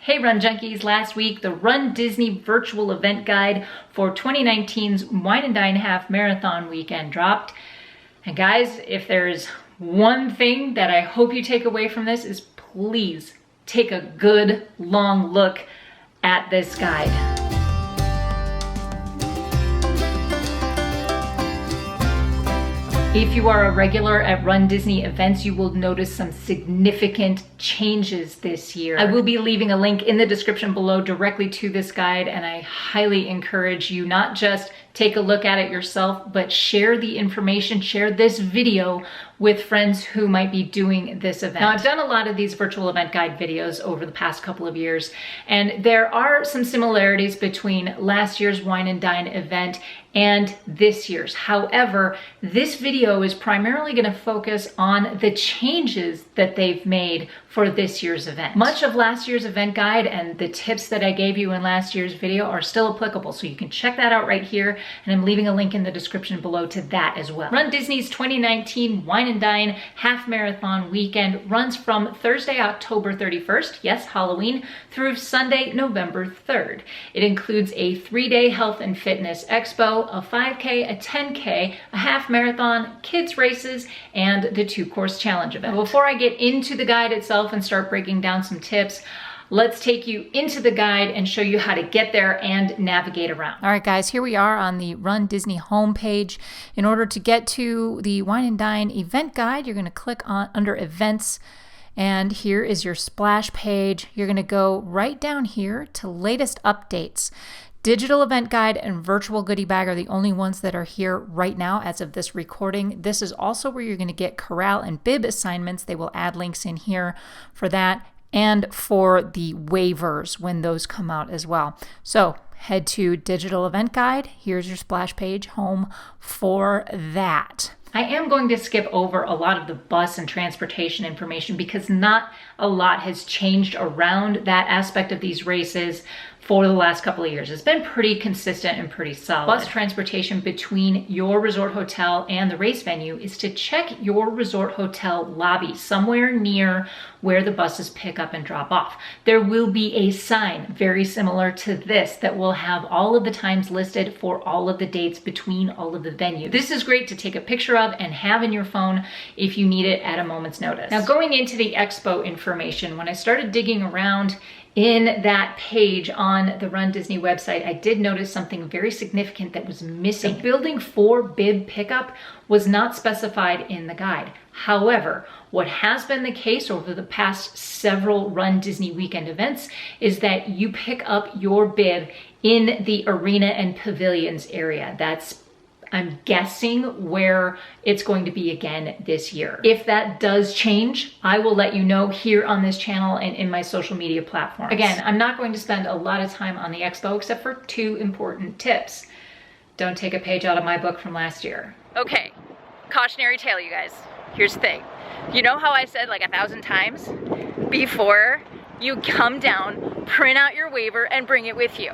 Hey Run Junkies, last week the Rundisney virtual event guide for 2019's Wine&Dine half marathon weekend dropped. And guys, if there's one thing that I hope you take away from this is please take a good long look at this guide. If you are a regular at Rundisney events, you will notice some significant changes this year. I will be leaving a link in the description below directly to this guide, and I highly encourage you not just take a look at it yourself, but share the information, share this video with friends who might be doing this event. Now, I've done a lot of these virtual event guide videos over the past couple of years, and there are some similarities between last year's Wine&Dine event and this year's. However, this video is primarily going to focus on the changes that they've made for this year's event. Much of last year's event guide and the tips that I gave you in last year's video are still applicable, so you can check that out right here, and I'm leaving a link in the description below to that as well. Rundisney's 2019 Wine&Dine half marathon weekend runs from Thursday, October 31st, yes, Halloween, through Sunday, November 3rd. It includes a 3-day health and fitness expo, a 5K, a 10K, a half marathon, kids races, and the 2-course challenge event. Now, before I get into the guide itself and start breaking down some tips, let's take you into the guide and show you how to get there and navigate around. All right, guys, here we are on the Rundisney homepage. In order to get to the Wine&Dine event guide, you're going to click on under events, and here is your splash page. You're going to go right down here to latest updates. Digital event guide and virtual goodie bag are the only ones that are here right now as of this recording. This is also where you're going to get corral and bib assignments. They will add links in here for that and for the waivers when those come out as well. So head to digital event guide. Here's your splash page, home for that. I am going to skip over a lot of the bus and transportation information because not a lot has changed around that aspect of these races for the last couple of years. It's been pretty consistent and pretty solid. Bus transportation between your resort hotel and the race venue is to check your resort hotel lobby somewhere near where the buses pick up and drop off. There will be a sign very similar to this that will have all of the times listed for all of the dates between all of the venues. This is great to take a picture of and have in your phone if you need it at a moment's notice. Now, going into the expo information, when I started digging around in that page on the Rundisney website, I did notice something very significant that was missing. The building for bib pickup was not specified in the guide. However, what has been the case over the past several Rundisney weekend events is that you pick up your bib in the arena and pavilions area. That's, I'm guessing, where it's going to be again this year. If that does change, I will let you know here on this channel and in my social media platforms. Again, I'm not going to spend a lot of time on the expo except for 2 important tips. Don't take a page out of my book from last year. Okay, cautionary tale, you guys. Here's the thing. You know how I said like 1,000 times before you come down, print out your waiver and bring it with you?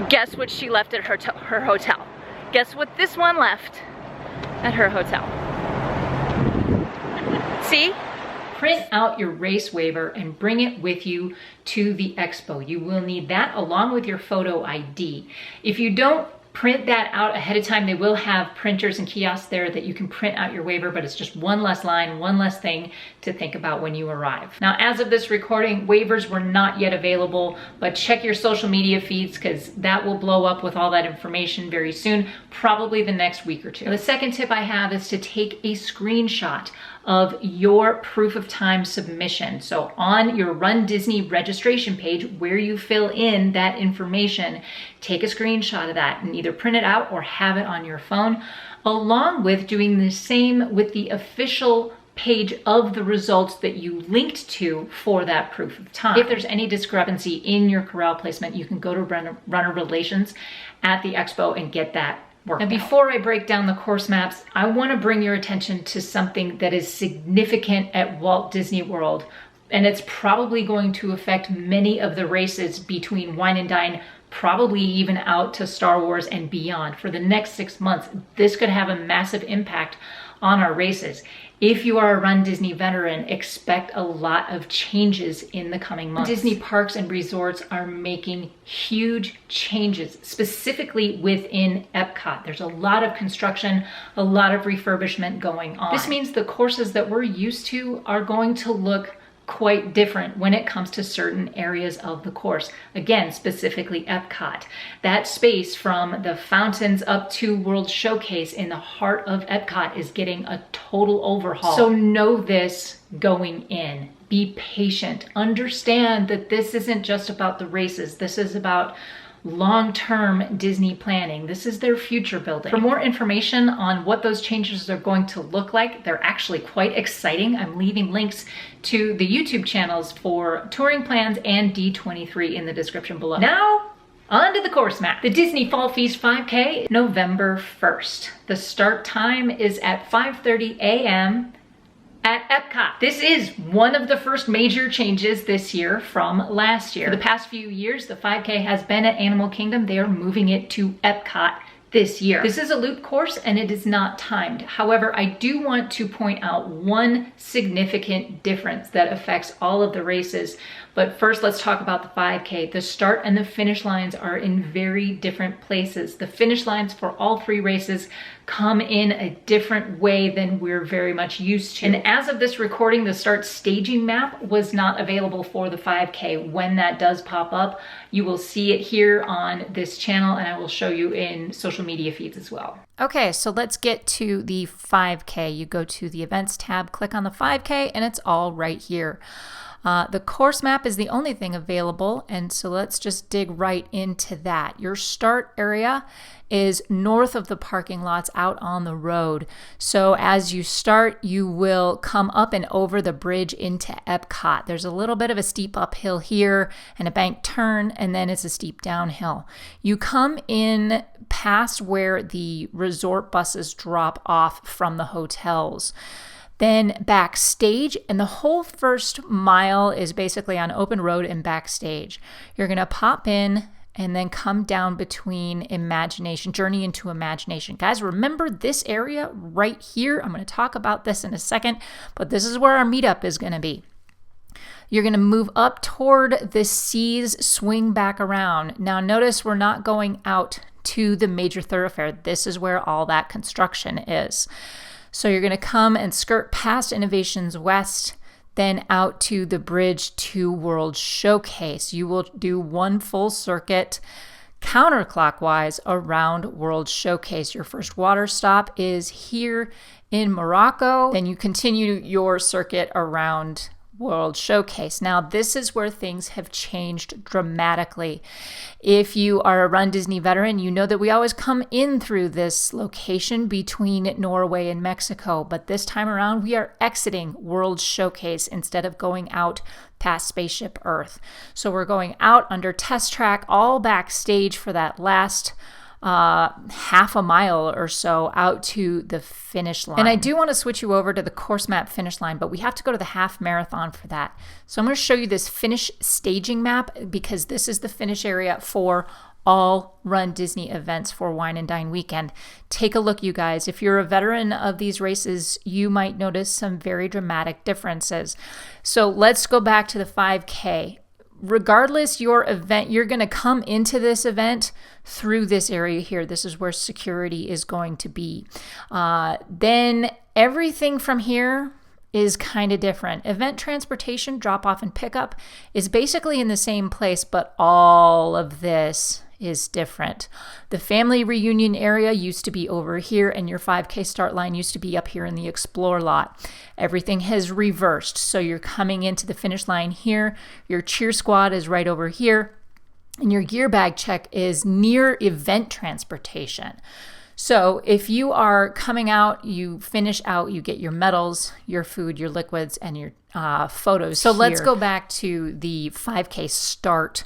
Guess what she left at her hotel? Guess what this one left at her hotel? See? Print out your race waiver and bring it with you to the expo. You will need that along with your photo ID. If you don't print that out ahead of time, they will have printers and kiosks there that you can print out your waiver, but it's just one less line, one less thing to think about when you arrive. Now, as of this recording, waivers were not yet available, but check your social media feeds because that will blow up with all that information very soon, probably the next week or two. Now, the second tip I have is to take a screenshot of your proof of time submission. So on your Rundisney registration page where you fill in that information, take a screenshot of that and either print it out or have it on your phone, along with doing the same with the official page of the results that you linked to for that proof of time. If there's any discrepancy in your corral placement, you can go to runner relations at the expo and get that. Now, before I break down the course maps, I want to bring your attention to something that is significant at Walt Disney World, and it's probably going to affect many of the races between Wine&Dine, probably even out to Star Wars and beyond. For the next 6 months, this could have a massive impact on our races. If you are a Run Disney veteran, expect a lot of changes in the coming months. Disney parks and resorts are making huge changes, specifically within Epcot. There's a lot of construction, a lot of refurbishment going on. This means the courses that we're used to are going to look quite different when it comes to certain areas of the course. Again, specifically Epcot. That space from the fountains up to World Showcase in the heart of Epcot is getting a total overhaul. So know this going in. Be patient. Understand that this isn't just about the races. This is about long-term Disney planning. This is their future building. For more information on what those changes are going to look like, they're actually quite exciting. I'm leaving links to the YouTube channels for touring plans and D23 in the description below. Now, on to the course map. The Disney Fall Feast 5K, November 1st. The start time is at 5:30 a.m. at Epcot. This is one of the first major changes this year from last year. For the past few years, the 5K has been at Animal Kingdom. They are moving it to Epcot this year. This is a loop course and it is not timed. However, I do want to point out one significant difference that affects all of the races. But first, let's talk about the 5K. The start and the finish lines are in very different places. The finish lines for all three races come in a different way than we're very much used to. And as of this recording, the start staging map was not available for the 5K. When that does pop up, you will see it here on this channel, and I will show you in social media feeds as well. Okay, so let's get to the 5K. You go to the events tab, click on the 5K, and it's all right here. The course map is the only thing available, and so let's just dig right into that. Your start area is north of the parking lots out on the road. So as you start, you will come up and over the bridge into Epcot. There's a little bit of a steep uphill here and a bank turn, and then it's a steep downhill. You come in past where the resort buses drop off from the hotels. Then backstage, and the whole first mile is basically on open road and backstage. You're going to pop in and then come down between Imagination, Journey into Imagination. Guys, remember this area right here? I'm going to talk about this in a second, but this is where our meetup is going to be. You're going to move up toward the Seas, swing back around. Now notice we're not going out to the major thoroughfare. This is where all that construction is. So you're going to come and skirt past Innovations West, then out to the bridge to World Showcase. You will do one full circuit counterclockwise around World Showcase. Your first water stop is here in Morocco. Then you continue your circuit around World Showcase. Now, this is where things have changed dramatically. If you are a Run Disney veteran, you know that we always come in through this location between Norway and Mexico, but this time around we are exiting World Showcase instead of going out past Spaceship Earth. So we're going out under test track, all backstage for that last half a mile or so out to the finish line. And I do want to switch you over to the course map finish line, but we have to go to the half marathon for that. So I'm going to show you this finish staging map because this is the finish area for all Run Disney events for Wine and Dine weekend. Take a look, you guys. If you're a veteran of these races, you might notice some very dramatic differences. So let's go back to the 5K. Regardless your event, you're going to come into this event through this area here. This is where security is going to be. Then everything from here is kind of different. Event transportation, drop off and pickup is basically in the same place, but all of this is different. The family reunion area used to be over here, and your 5K start line used to be up here in the Explore lot. Everything has reversed. So you're coming into the finish line here. Your cheer squad is right over here, and your gear bag check is near event transportation. So if you are coming out, you finish out, you get your medals, your food, your liquids, and your photos. So let's go back to the 5K start.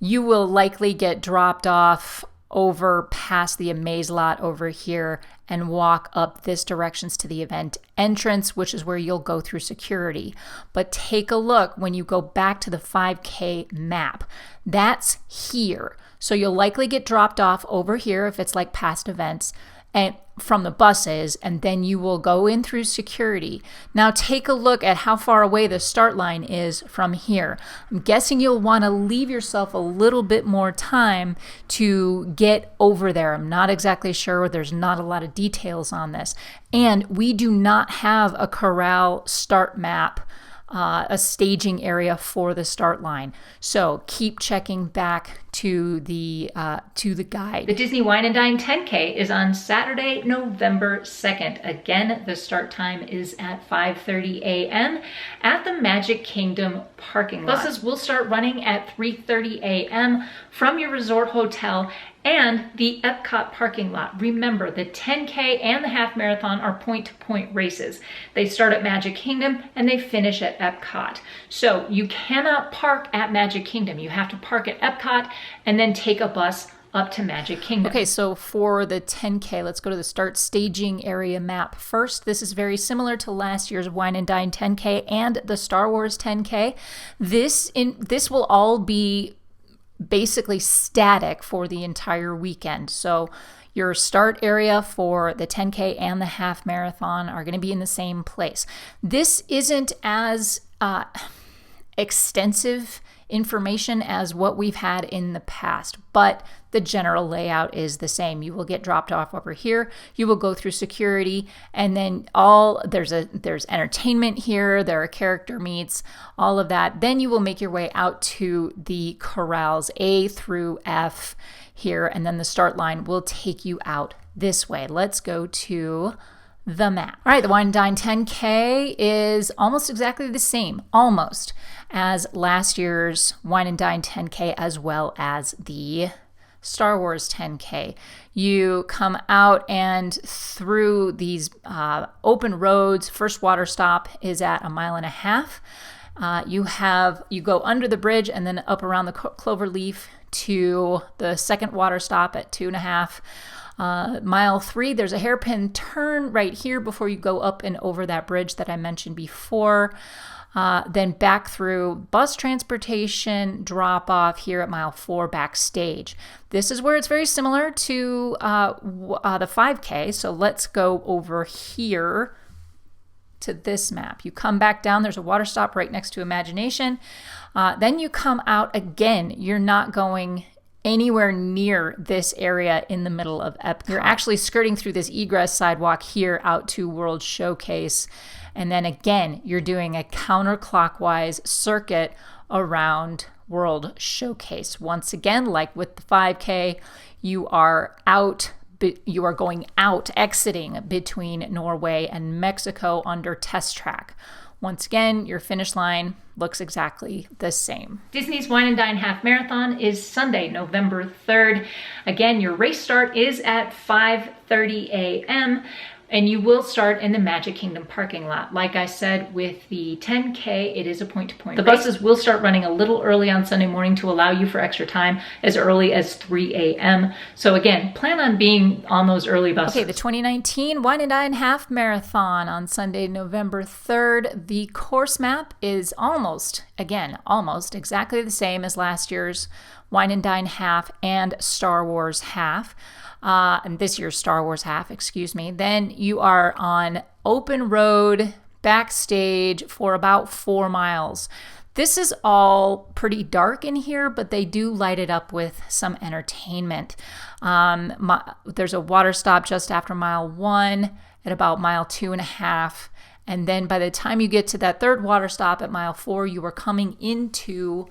You will likely get dropped off over past the Amaze lot over here and walk up this directions to the event entrance, which is where you'll go through security. But take a look when you go back to the 5K map. That's here. So you'll likely get dropped off over here if it's like past events. and from the buses, and then you will go in through security. Now take a look at how far away the start line is from here. I'm guessing you'll want to leave yourself a little bit more time to get over there. I'm not exactly sure. There's not a lot of details on this. And we do not have a corral start map, a staging area for the start line. So keep checking back to the guide. The Disney Wine&Dine 10K is on Saturday, November 2nd. Again, the start time is at 5:30 a.m. at the Magic Kingdom parking lot. Buses will start running at 3:30 a.m. from your resort hotel and the Epcot parking lot. Remember, the 10K and the half marathon are point-to-point races. They start at Magic Kingdom and they finish at Epcot. So you cannot park at Magic Kingdom. You have to park at Epcot and then take a bus up to Magic Kingdom. Okay, so for the 10K, let's go to the start staging area map first. This is very similar to last year's Wine&Dine 10K and the Star Wars 10K. This will all be basically static for the entire weekend. So your start area for the 10K and the half marathon are going to be in the same place. This isn't as extensive information as what we've had in the past, but the general layout is the same. You will get dropped off over here, you will go through security, and then there's entertainment here, there are character meets, all of that. Then you will make your way out to the corrals A through F here, and then the start line will take you out this way. Let's go to the map. All right, the Wine&Dine 10K is almost exactly the same, almost, as last year's Wine&Dine 10K, as well as the Star Wars 10K. You come out and through these open roads. First water stop is at 1.5 miles. You go under the bridge and then up around the Cloverleaf to the second water stop at 2.5. Mile 3, there's a hairpin turn right here before you go up and over that bridge that I mentioned before. Then back through bus transportation, drop off here at mile 4 backstage. This is where it's very similar to the 5K. So let's go over here to this map. You come back down, there's a water stop right next to Imagination. Then you come out again. You're not going anywhere near this area in the middle of Epcot. You're actually skirting through this egress sidewalk here out to World Showcase. And then again, you're doing a counterclockwise circuit around World Showcase. Once again, like with the 5K, you are going out, exiting between Norway and Mexico under test track. Once again, your finish line looks exactly the same. Disney's Wine&Dine Half Marathon is Sunday, November 3rd. Again, your race start is at 5:30 a.m. and you will start in the Magic Kingdom parking lot. Like I said, with the 10K, it is a point-to-point race. The buses will start running a little early on Sunday morning to allow you for extra time, as early as 3 a.m. So again, plan on being on those early buses. Okay, the 2019 Wine&Dine Half Marathon on Sunday, November 3rd. The course map is almost exactly the same as last year's Wine&Dine Half and Star Wars Half. And this year's Star Wars Half, excuse me. Then you are on open road backstage for about 4 miles. This is all pretty dark in here, but they do light it up with some entertainment. There's a water stop just after mile 1 at about mile 2.5. And then by the time you get to that third water stop at mile 4, you are coming into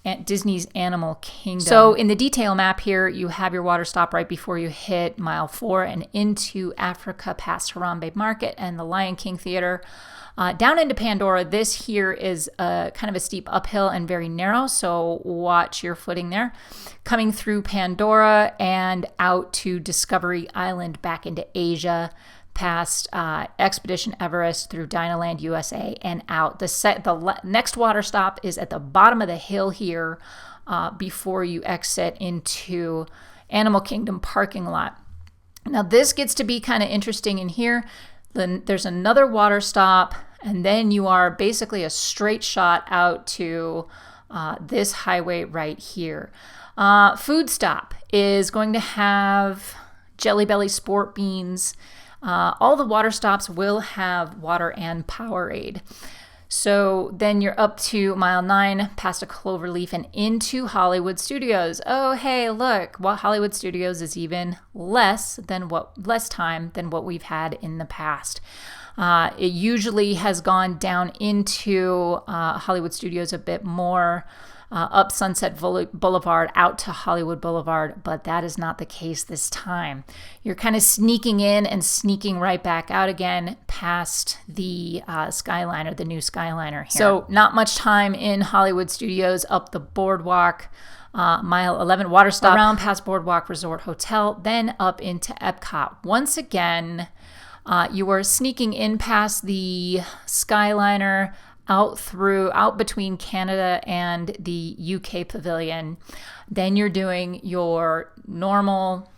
at Disney's Animal Kingdom. So in the detail map here, you have your water stop right before you hit mile 4 and into Africa past Harambe Market and the Lion King Theater. Down into Pandora, this here is kind of a steep uphill and very narrow, so watch your footing there. Coming through Pandora and out to Discovery Island back into Asia, past Expedition Everest, through Dinoland USA, and out. The next water stop is at the bottom of the hill here before you exit into Animal Kingdom parking lot. Now this gets to be kind of interesting in here. Then there's another water stop, and then you are basically a straight shot out to this highway right here. Food stop is going to have Jelly Belly Sport Beans. All the water stops will have water and Powerade. So then you're up to mile 9, past a Cloverleaf and into Hollywood Studios. Oh, hey, look, well, Hollywood Studios is even less time than what we've had in the past. It usually has gone down into Hollywood Studios a bit more, up Sunset Boulevard, out to Hollywood Boulevard, but that is not the case this time. You're kind of sneaking in and sneaking right back out again past the Skyliner, the new Skyliner here. So not much time in Hollywood Studios, up the boardwalk, mile 11 water stop, around past Boardwalk Resort Hotel, then up into Epcot. Once again, you are sneaking in past the Skyliner, out between Canada and the UK Pavilion. Then you're doing your normal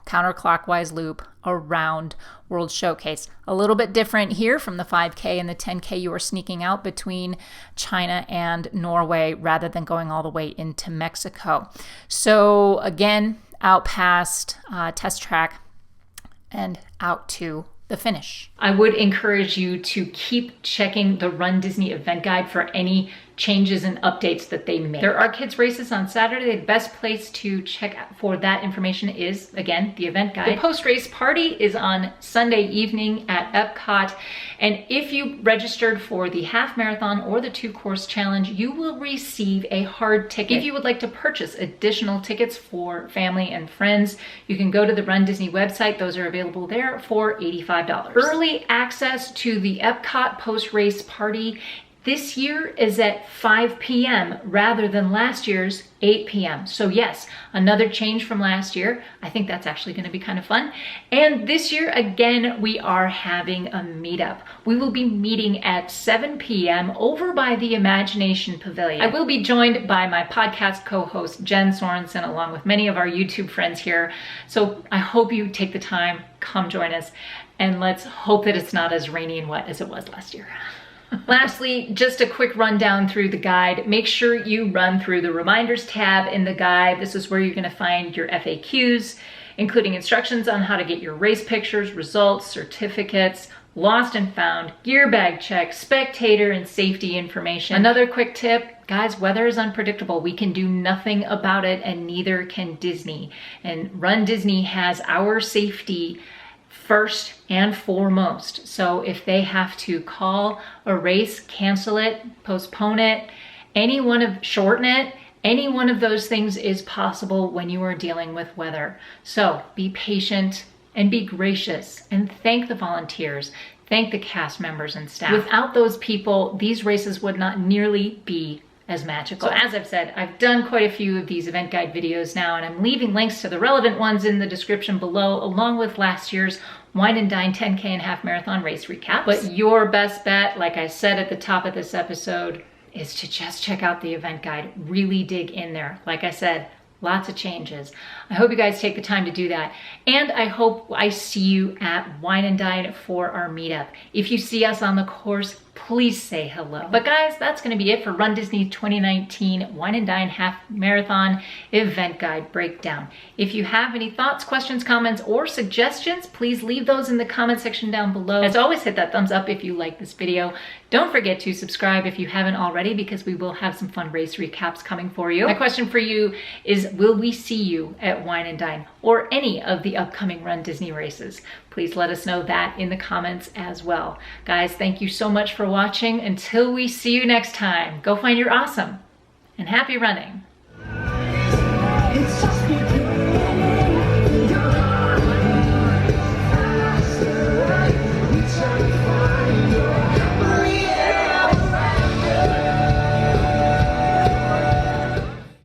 counterclockwise loop around World Showcase. A little bit different here from the 5K and the 10K. You are sneaking out between China and Norway rather than going all the way into Mexico. So again, out past Test Track and out to the finish. I would encourage you to keep checking the Rundisney event guide for any changes and updates that they make. There are kids races on Saturday. The best place to check for that information is, again, the event guide. The post-race party is on Sunday evening at Epcot. And if you registered for the half marathon or the 2-course challenge, you will receive a hard ticket. If you would like to purchase additional tickets for family and friends, you can go to the Rundisney website. Those are available there for $85. Early access to the Epcot post-race party this year is at 5 p.m. rather than last year's 8 p.m. So yes, another change from last year. I think that's actually going to be kind of fun. And this year, again, we are having a meetup. We will be meeting at 7 p.m. over by the Imagination Pavilion. I will be joined by my podcast co-host, Jen Sorensen, along with many of our YouTube friends here. So I hope you take the time, come join us, and let's hope that it's not as rainy and wet as it was last year. Lastly, just a quick rundown through the guide. Make sure you run through the reminders tab in the guide. This is where you're going to find your FAQs, including instructions on how to get your race pictures, results, certificates, lost and found, gear bag check, spectator and safety information. Another quick tip, guys, weather is unpredictable. We can do nothing about it, and neither can Disney. And Rundisney has our safety first and foremost. So if they have to call a race, cancel it, postpone it, shorten it, any one of those things is possible when you are dealing with weather. So be patient and be gracious and thank the volunteers, thank the cast members and staff. Without those people, these races would not nearly be as magical. So as I've said, I've done quite a few of these event guide videos now, and I'm leaving links to the relevant ones in the description below, along with last year's Wine&Dine 10K and half marathon race recaps. But your best bet, like I said at the top of this episode, is to just check out the event guide. Really dig in there. Like I said, lots of changes. I hope you guys take the time to do that. And I hope I see you at Wine&Dine for our meetup. If you see us on the course, please say hello. But guys, that's going to be it for Rundisney 2019 Wine&Dine Half Marathon Event Guide Breakdown. If you have any thoughts, questions, comments, or suggestions, please leave those in the comment section down below. As always, hit that thumbs up if you like this video. Don't forget to subscribe if you haven't already, because we will have some fun race recaps coming for you. My question for you is, will we see you at Wine&Dine or any of the upcoming Rundisney races? Please let us know that in the comments as well. Guys, thank you so much for watching. Until we see you next time, go find your awesome and happy running.